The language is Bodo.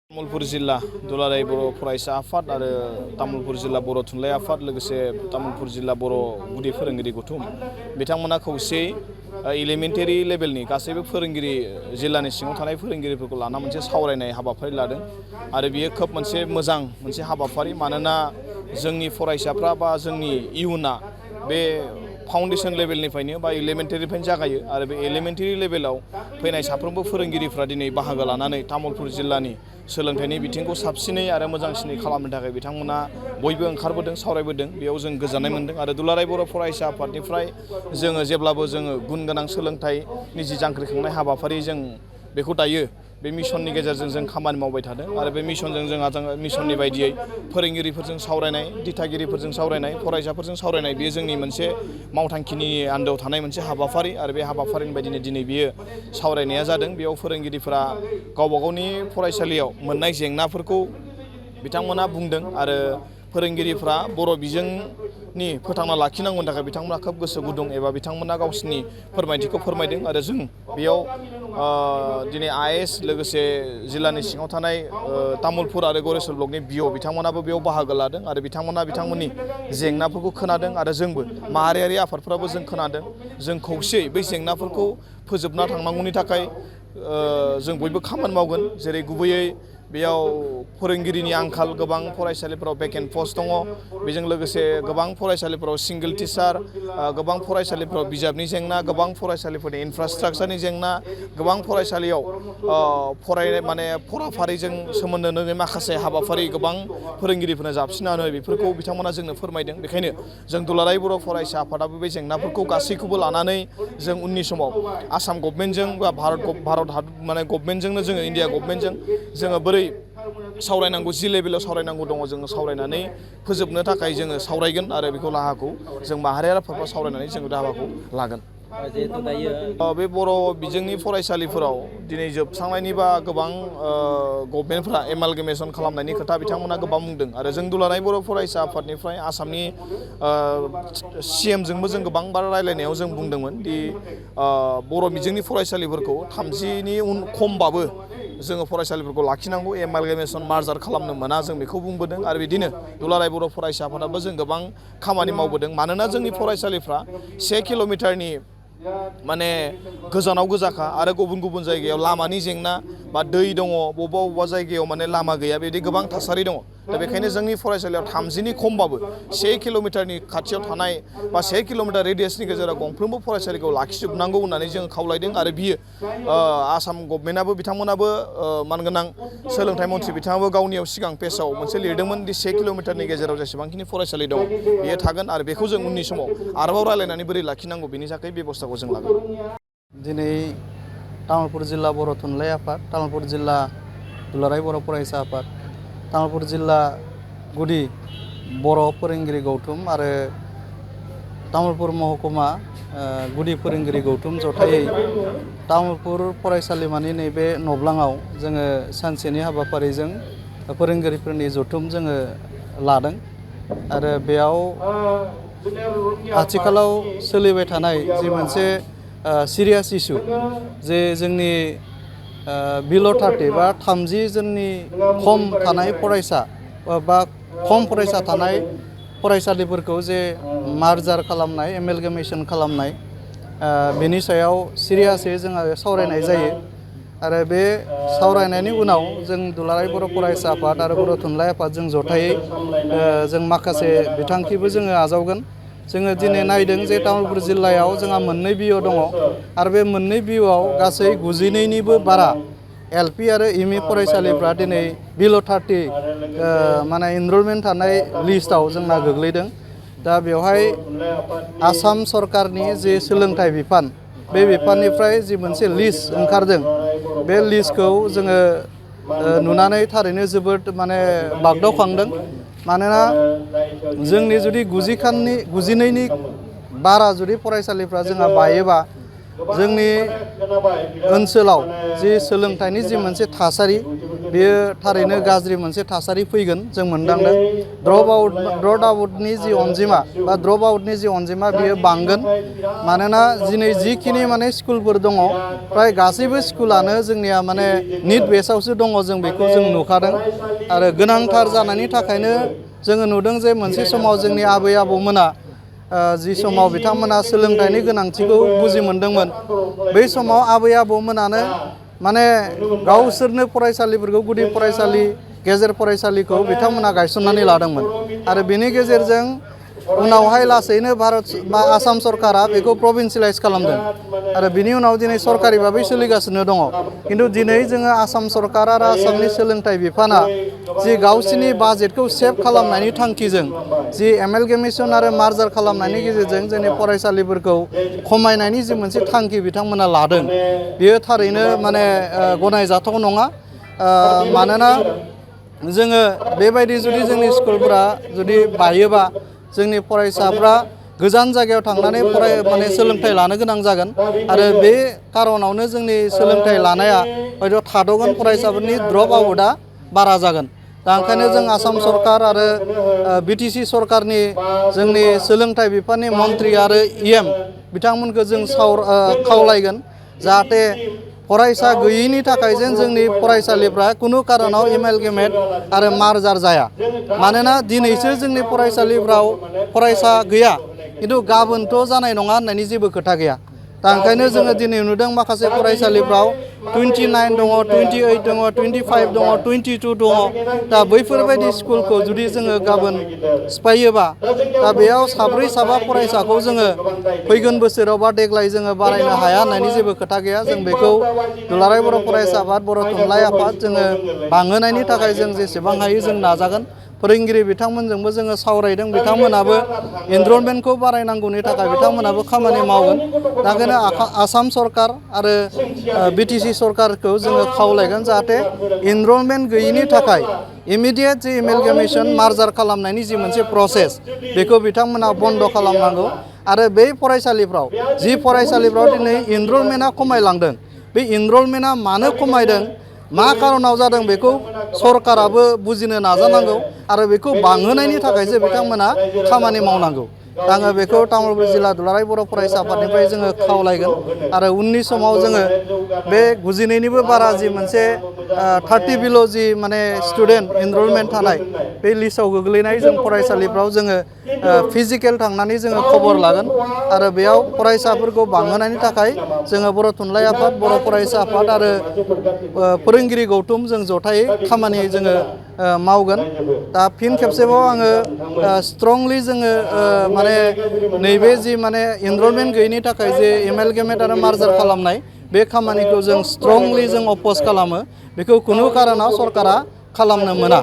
तामुलपुर जिल्ला दुलाराय बर' फरायसा आफाद आरो तामुलपुर जिल्ला बर' थुनलाइ आफाद लोगोसे तामुलपुर जिल्ला बर' गुदि फोरोंगिरि गौथुम बिथांमोना खौसेयै एलिमेन्टारि लेभेलनि गासैबो फोरोंगिरि जिल्लानि सिङाव थानाय फोरोंगिरिफोरखौ लाना मोनसे सावरायनाय हाबाफारि लादों आरो बियो खोब मोनसे मोजां मोनसे हाबाफारि मानोना जोंनि फरायसाफ्रा बा जोंनि इयुना बे फाउन्डेसन लेभेलनिफ्रायनो बा एलिमेन्टारिनिफ्रायनो जागायो आरो बे एलिमेन्टारि लेभेलाव फैनाय साफ्रोमबो फोरोंगिरिफ्रा दिनै बाहागो लानानै तामुलपुर जिल्लानि सोलोंथाइनि बिथिंखौ साबसिनै आरो मोजांसिनै खालामनो थाखाय बिथांमोना बयबो ओंखारबोदों सावरायबोदों बेयाव जों गोजोननाय मोनदों आरो दुलाराय बर' फरायसा आफादनिफ्राय जोङो जेब्लाबो जोङो गुन गोनां सोलोंथाइनि जि जांख्रिखांनाय हाबाफारि जों बेखौ दायो बे मिशननि गेजेरजों जों खामानि मावबाय थादों आरो बे मिशनजों जोंहा मिशननि बायदियै फोरोंगिरिफोरजों सावरायनाय दिथागिरिफोरजों सावरायनाय फरायसाफोरजों सावरायनाय बेयो जोंनि मोनसे मावथांखिनि आन्दोआव थानाय मोनसे हाबाफारि आरो बे हाबाफारिनि बायदिनो दिनै बियो सावरायनाया जादों बेयाव फोरोंगिरिफोरा गावबा गावनि फरायसालियाव मोननाय जेंनाफोरखौ बिथांमोना बुंदों आरो फोरोंगिरिफ्रा बर' बिजोंनि फोथांना लाखिनांगौनि थाखाय बिथांमोना खोब गोसो गुदुं एबा बिथांमोना गावसिनि फोरमायथिखौ फोरमायदों आरो जों बेयाव दिनै आइएएस लोगोसे जिल्लानि सिङाव थानाय तामुलपुर आरो गरेस्वर ब्लकनि बिअ बिथांमोनाबो बेयाव बाहागो लादों आरो बिथांमोना बिथांमोननि जेंनाफोरखौ खोनादों आरो जोंबो माहारियारि आफादफ्राबो जों खोनादों जों खौसेयै बै जेंनाफोरखौ फोजोबना थांनांगौनि थाखाय जों बयबो खामानि मावगोन जेरै गुबैयै बेयाव फोरोंगिरिनि आंखाल गोबां फरायसालिफोराव भेकेन्ट पस्ट दङ बेजों लोगोसे गोबां फरायसालिफोराव सिंगल टिचार गोबां फरायसालिफोराव बिजाबनि जेंना गोबां फरायसालिफोरनि इनफ्रास्ट्राक्चारनि जेंना गोबां फरायसालियाव फराफारिजों सोमोन्दो नङै माखासे हाबाफारि गोबां फोरोंगिरिफोरनो जाबसिननानै बेफोरखौ बिथांमोना जोंनो फोरमायदों बेखायनो जों दुलाराय बर' फरायसा आफादाबो बे जेंनाफोरखौ गासैखौबो लानानै जों उननि समाव आसाम गभर्नमेन्टजों बा भारत गभर्नमेन्टजोंनो जोङो इन्डिया गभर्नमेन्टजों जोङो बोरै सावरायनांगौ जि लेभेलाव सावरायनांगौ दङ जोङो सावरायनानै फोजोबनो थाखाय जोङो सावरायगोन आरो बेखौ राहाखौ जों माहारियारि आफादफ्राव सावरायनानै जोङो राहाखौ लागोन। बे बर' बिजोंनि फरायसालिफोराव दिनै जोबस्रांनायनिबा गोबां गभर्नमेन्टफ्रा एमालगेमेसन खालामनायनि खोथा बिथांमोना गोबां बुंदों आरो जों दुलाराय बर' फरायसा आफादनिफ्राय आसामनि CMजोंबो जों गोबां बार रायलायनायाव जों बुंदोंमोन दि बर' बिजोंनि फरायसालिफोरखौ 30नि खमबाबो जोङो फरायसालिफोरखौ लाखिनांगौ एमालगेमेसन मार्जार खालामनो मोना जों बेखौ बुंबोदों आरो बिदिनो दुलाराय बर' फरायसा आफादाबो जों गोबां खामानि मावबोदों मानोना जोंनि फरायसालिफ्रा 1 किल'मिटारनि गोजानाव गोजाखा आरो गुबुन गुबुन जायगायाव लामानि जेंना बा दै दङ बबेबा जायगायाव लामा गैया बेबायदि गोबां थासारि दङ दा बेखायनो जोंनि फरायसालियाव 30नि खमबाबो 1 किल'मिटारनि खाथियाव थानाय बा 1 किल'मिटार रेडियासनि गेजेराव गंफ्रोमबो फरायसालिखौ लाखिजोबनांगौ होननानै जों खावलायदों आरो बियो आसाम गभर्नमेन्टआबो बिथांमोनाबो मानगोनां सोलोंथाइ मन्थ्रि बिथाङाबो गावनियाव सिगां पेजआव मोनसे लिरदोंमोन दि 1 किल'मिटारनि गेजेराव जेसेबांखिनि फरायसालि दं बेयो थागोन आरो बेखौ जों उननि समाव आरोबाव रायलायनानै बोरै लाखिनांगौ बेनि थाखाय बेबस्थाखौ जों लागोन। दिनै तामुलपुर जिल्ला बर' थुनलाइ आफाद तामुलपुर जिल्ला दुलाराय बर' फरायसा आफाद तामुलपुर जिल्ला गुदि बर' फोरोंगिरि गौथुम आरो तामुलपुर महकुमा गुदि फोरोंगिरि गौथुम जथायै तामुलपुर फरायसालिमानि नैबे नब्लाङाव जोङो सानसेनि हाबाफारिजों फोरोंगिरिफोरनि जथुम जोङो लादों आरो बेयाव आथिखालाव सोलिबाय थानाय जि मोनसे सिरियास इसु जे जोंनि बिल' 30 बा 30 जननि खम थानाय फरायसा बा खम फरायसा थानाय फरायसालिफोरखौ जे मार्जार खालामनाय एमेलगेमेसन खालामनाय बेनि सायाव सिरियासै जोङो सावरायनाय जायो आरो बे सावरायनायनि उनाव जों दुलाराय बर' फरायसा आफाद आरो बर' थुनलाइ आफाद जों जथायै जों माखासे बिथांखिबो जोङो आजावगोन। जोङो दिनै नायदों जे तामुलपुर जिल्लायाव जोंहा 2 बिअ दङ आरो बे 2 बिअआव गासै 92निबो बारा LP आरो ME फरायसालिफ्रा दिनै बिल' 30 इनरलमेन्ट थानाय लिस्टआव जोंना गोग्लैदों। दा बेवहाय आसाम सरकारनि जे सोलोंथाइ बिफान बे बिफाननिफ्राय जि मोनसे लिस्ट ओंखारदों बे लिस्टखौ जोङो नुनानै थारैनो जोबोद बागदावखांदों मानोना जोंनि जुदि 92नि बारा जुदि फरायसालिफ्रा जोंहा बायोबा जोंनि ओनसोलाव जि सोलोंथाइनि जि मोनसे थासारि बेयो थारैनो गाज्रि मोनसे थासारि फैगोन जों मोनदांदों। ड्रप आउटनि जि अनजिमा बा ड्रप आउटनि जि अनजिमा बेयो बांगोन। मानोना दिनै जिखिनि माने स्कुलफोर दङ फ्राय गासैबो स्कुलानो जोंनिया माने निट बेसावसो दङ, जों बेखौ जों नुखादों। आरो गोनांथार जानायनि थाखायनो जोङो नुदों जे मोनसे समाव जोंनि आबै आबौमोना जि समाव बिथांमोना सोलोंथाइनि गोनांथिखौ बुजि मोनदोंमोन, बै समाव आबै आबौमोनानो माने गावसोरनो फरायसालिफोरखौ गुदि फरायसालि गेजेर फरायसालिखौ बिथांमोना गायसननानै लादोंमोन। आरो बेनि गेजेरजों उनावहाय लासैनो भारत बा आसाम सरकारा बेखौ प्रभिन्सियेलाइज खालामदों आरो बिनि उनाव दिनै सरकारि भाबै सोलिगासिनो दङ। खिन्थु दिनै जोङो आसाम सरकार आरो आसामनि सोलोंथाइ बिफाना जि गावसिनि बाजेटखौ सेभ खालामनायनि थांखिजों जि एमेलगेमेसन आरो मार्जार खालामनायनि गेजेरजों जोंनि फरायसालिफोरखौ खमायनायनि जि मोनसे थांखि बिथांमोना लादों, बेयो थारैनो माने गनायजाथाव नङा। मानोना जोङो बेबायदि जुदि जोंनि स्कुलफोरा जुदि बायोबा जोंनि फरायसाफ्रा गोजान जायगायाव थांनानै माने सोलोंथाइ लानो गोनां जागोन आरो बे खार'नावनो जोंनि सोलोंथाइ लानाया हयथ' थाद'गोन, फरायसाफोरनि ड्रप आउटआ बारा जागोन। दा ओंखायनो जों आसाम सरकार आरो BTC सरकारनि जोंनि सोलोंथाइ बिफाननि मन्त्रि आरो EM बिथांमोनखौ जों खावलायगोन जाहाथे फरायसा गैयैनि थाखाय जेन जोंनि फरायसालिफ्रा खुनु कारनाव एमेलगेमेट आरो मार्जार जाया। मानोना दिनैसो जोंनि फरायसालिफ्राव फरायसा गैया, खिन्थु गाबोनथ' जानाय नङा होननायनि जेबो खोथा गैया। दा ओंखायनो जोङो दिनै नुदों माखासे फरायसालिफ्राव 29 दङ, 28 दङ, 25 दङ, 22 दङ। दा बैफोरबायदि स्कुलखौ जुदि जोङो गाबोन सिफायोबा, दा बेयाव साब्रै साबा फरायसाखौ जोङो फैगोन बोसोराव बा देग्लाय जोङो बारायनो हाया होननायनि जेबो खोथा गैया। जों बेखौ दुलाराय बर' फरायसा आफाद, बर' थुनलाइ आफाद जोङो बांहोनायनि थाखाय जों जेसेबां हायो जों नाजागोन। फोरोंगिरि बिथांमोनजोंबो जोङो सावरायदों, बिथांमोनाबो एनरलमेन्टखौ बारायनांगौनि थाखाय बिथांमोनाबो खामानि मावगोन। दा ओंखायनो आसाम सरकार आरो BTC सरकारखौ जोङो खावलायगोन जाहाथे एनरलमेन्ट गैयिनि थाखाय इमिडियेट जि एमेलगेमेसन मार्जार खालामनायनि जि मोनसे प्रसेस, बेखौ बिथांमोना बन्द' खालामनांगौ। आरो बे फरायसालिफ्राव जि फरायसालिफ्राव दिनै एनरलमेन्टआ खमायलांदों, बे एनरलमेन्टआ मानो खमायदों, मा खारनाव जादों, बेखौ सरकाराबो बुजिनो नाजानांगौ आरो बेखौ बांहोनायनि थाखायसो बिथांमोना खामानि मावनांगौ। आङो बेखौ तामुलपुर जिल्ला दुलाराय बर' फरायसा आफादनिफ्राय जोङो खावलायगोन। आरो उननि समाव जोङो बे गुजिनैनिबो बारा जि मोनसे 30 बिल' जि माने स्टुडेन्ट एनरलमेन्ट थानाय, बे लिस्टआव गोग्लैनाय जों फरायसालिफ्राव जोङो फिजिकेल थांनानै जोङो खबर लागोन आरो बेयाव फरायसाफोरखौ बांहोनायनि थाखाय जोङो बर' थुनलाइ आफाद, बर' फरायसा आफाद आरो फोरोंगिरि गौथुम जों जथायै खामानि जोङो मावगोन। दा फिन खेबसेबाव आङो स्ट्रंलि जोङो माने नैबे जि माने एनरलमेन्ट गैयैनि थाखाय जे एमेलगेमेट आरो मार्जार खालामनाय, बे खामानिखौ जों स्ट्रंलि जों अप'ज खालामो। बेखौ खुनु कारनाव सरकारा खालामनो मोना।